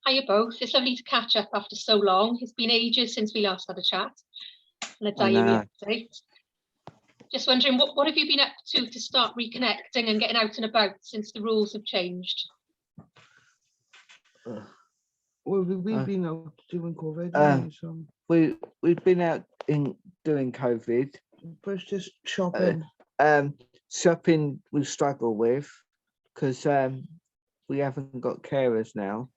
Hiya both. It's lovely to catch up after so long. It's been ages since we last had a chat and a diary update. Just wondering, what have you been up to start reconnecting and getting out and about since the rules have changed? Well, we've been out doing COVID. So. We've been out doing COVID. But it's just shopping. Shopping we struggle with because we haven't got carers now.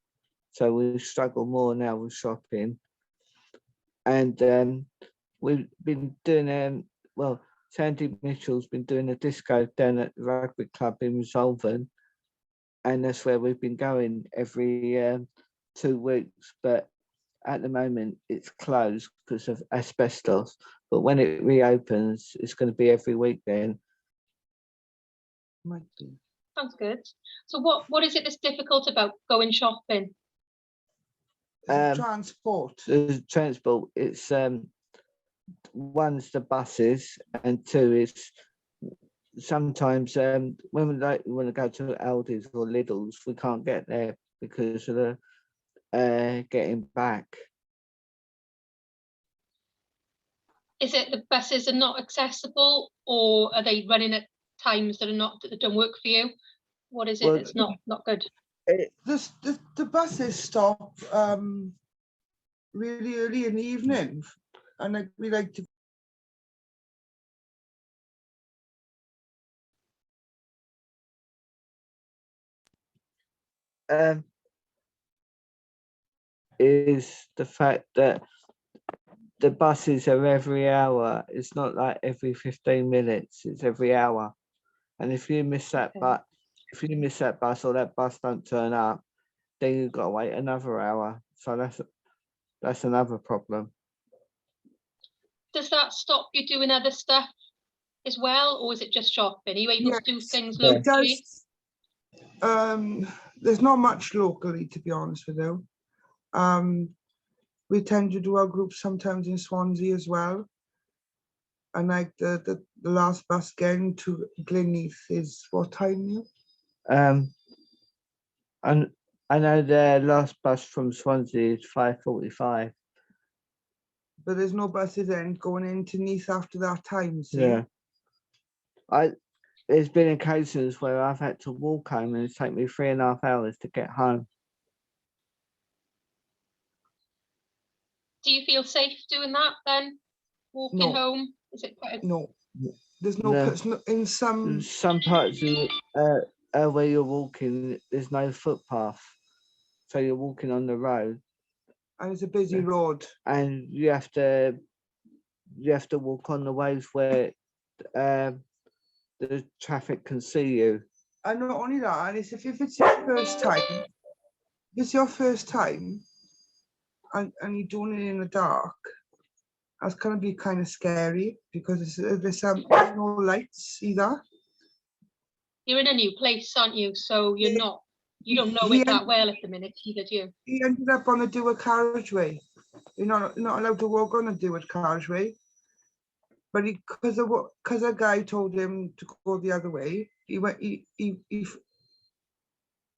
So we struggle more now with shopping. And we've been doing, well, Sandy Mitchell's been doing a disco down at the rugby club in Resolven. And that's where we've been going every 2 weeks. But at the moment, it's closed because of asbestos. But when it reopens, it's going to be every week then. Might be. Sounds good. So what is it that's difficult about going shopping? Transport. The transport, it's one's the buses, and two is sometimes when we want to go to Aldi's or Lidl's, we can't get there because of the getting back. Is it the buses are not accessible, or are they running at times that don't work for you? What is it that's not good? The buses stop really early in the evening, and we like to. Is the fact that the buses are every hour. It's not like every 15 minutes. It's every hour, and if you miss that bus or that bus don't turn up, then you've got to wait another hour. So that's another problem. Does that stop you doing other stuff as well, or is it just shopping? Are you able to do things locally? There's not much locally, to be honest with you. We tend to do our groups sometimes in Swansea as well. And like the last bus getting to Glynneath is what time now? And I know the last bus from Swansea is 5:45. But there's no buses then going into Neath after that time. See? Yeah. There's been occasions where I've had to walk home and it's taken me 3.5 hours to get home. Do you feel safe doing that then? Walking home? Is it quite No. There's no in some parts of where you're walking, there's no footpath. So you're walking on the road. And it's a busy road. And you have to walk on the ways where the traffic can see you. And not only that, and if it's your first time, and you're doing it in the dark, that's going to be kind of scary because there's no lights either. You're in a new place, aren't you? So you don't know it that well at the minute either, do you? He ended up on a dual carriageway. You're not allowed to walk on a dual carriageway. But because a guy told him to go the other way, he went.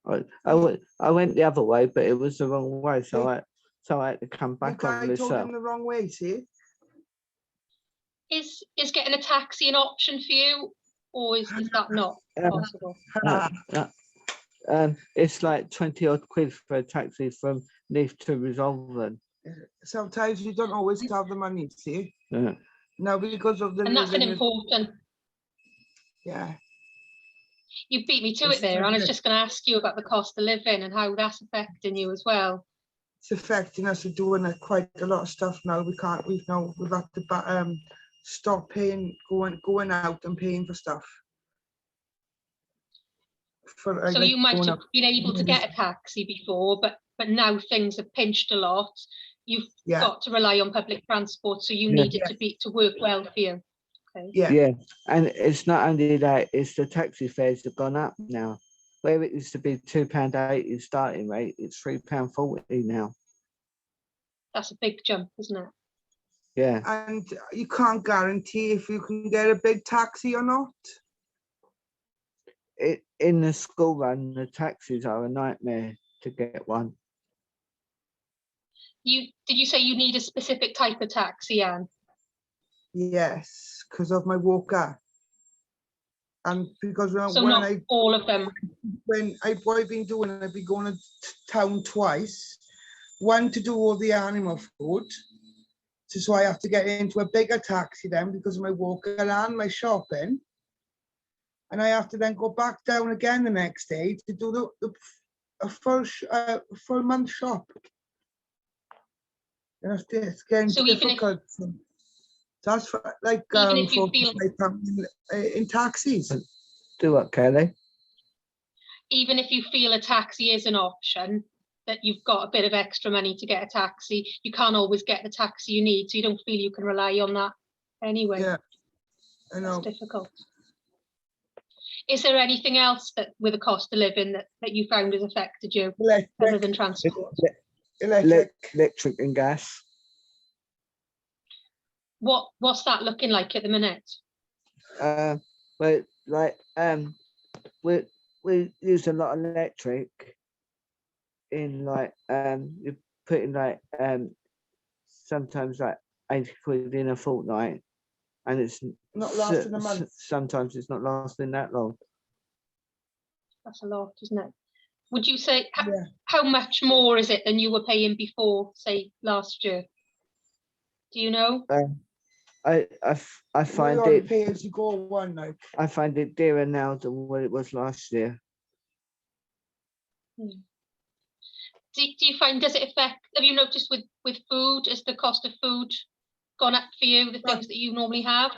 I went the other way, but it was the wrong way, so I had to come back on myself. The guy told him the wrong way. See? Is getting a taxi an option for you, or is that not possible? It's like 20 odd quid for a taxi from Neath to Resolven. Sometimes you don't always have the money. See? Yeah. No, because of the. And that's an important. Yeah. You beat me to it there, and I was just going to ask you about the cost of living and how that's affecting you as well. It's affecting us. We're doing quite a lot of stuff now. We've had to stop paying, going out and paying for stuff. So you might have been able to get a taxi before, but now things have pinched a lot. You've got to rely on public transport, so you need it to work well for you. Okay. Yeah, and it's not only that; it's the taxi fares have gone up now. Where it used to be £2.80 starting rate, it's £3.40 now. That's a big jump, isn't it? Yeah. And you can't guarantee if you can get a big taxi or not. In the school run, the taxis are a nightmare to get one. Did you say you need a specific type of taxi, Anne? Yes, because of my walker. And because So not all of them. what I've been doing, I've been going to town twice. One to do all the animal food. So I have to get into a bigger taxi then because of my walker and my shopping. And I have to then go back down again the next day to do a full month shop. And it's getting So difficult. That's for, like even if you feel in taxis. Do what, Kelly? even if you feel a taxi is an option, that you've got a bit of extra money to get a taxi, you can't always get the taxi you need, so you don't feel you can rely on that anyway. Yeah, I know. That's difficult. Is there anything else that with the cost of living that you found has affected you other than transport? Electric and gas. What's that looking like at the minute? But like we use a lot of electric in like you put in like sometimes like 80 quid in a fortnight, and it's not lasting a month. Sometimes it's not lasting that long. That's a lot, isn't it? Would you say Yeah. how much more is it than you were paying before, say last year? Do you know? I find it pay as you go one now. I find it dearer now than what it was last year. Do you find, does it affect, have you noticed with food, has the cost of food gone up for you, the things that you normally have?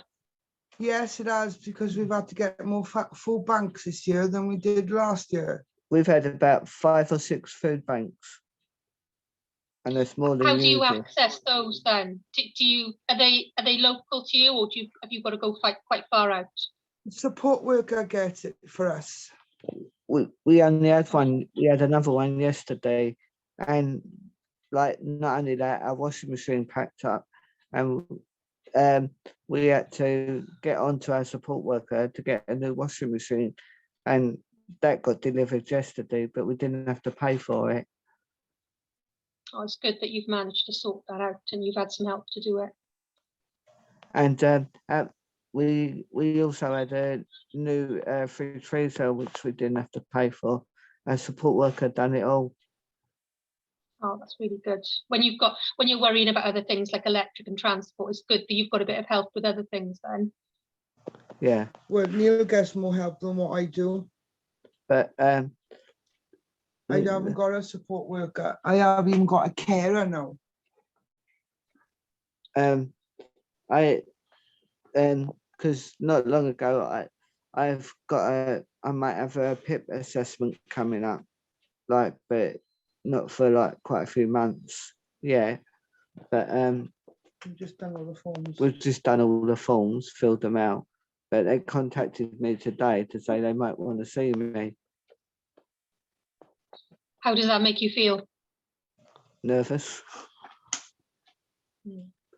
Yes, it has, because we've had to get more food banks this year than we did last year. We've had about 5 or 6 food banks, and there's more than How do you usual. access those then? Are they local to you, or have you got to go quite far out? The support worker gets it for us. We only had one. We had another one yesterday, and like not only that, our washing machine packed up, and we had to get onto our support worker to get a new washing machine, and that got delivered yesterday, but we didn't have to pay for it. Oh, it's good that you've managed to sort that out and you've had some help to do it. And we also had a new fridge freezer, which we didn't have to pay for. Our support worker done it all. Oh, that's really good. When you're worrying about other things like electric and transport, it's good that you've got a bit of help with other things then. Yeah. Well, Neil gets more help than what I do. But I haven't got a support worker. I haven't even got a carer now. Because not long ago I might have a PIP assessment coming up, like, but not for like quite a few months. Yeah, but We've just done all the forms. We've just done all the forms, filled them out, but they contacted me today to say they might want to see me. How does that make you feel? Nervous.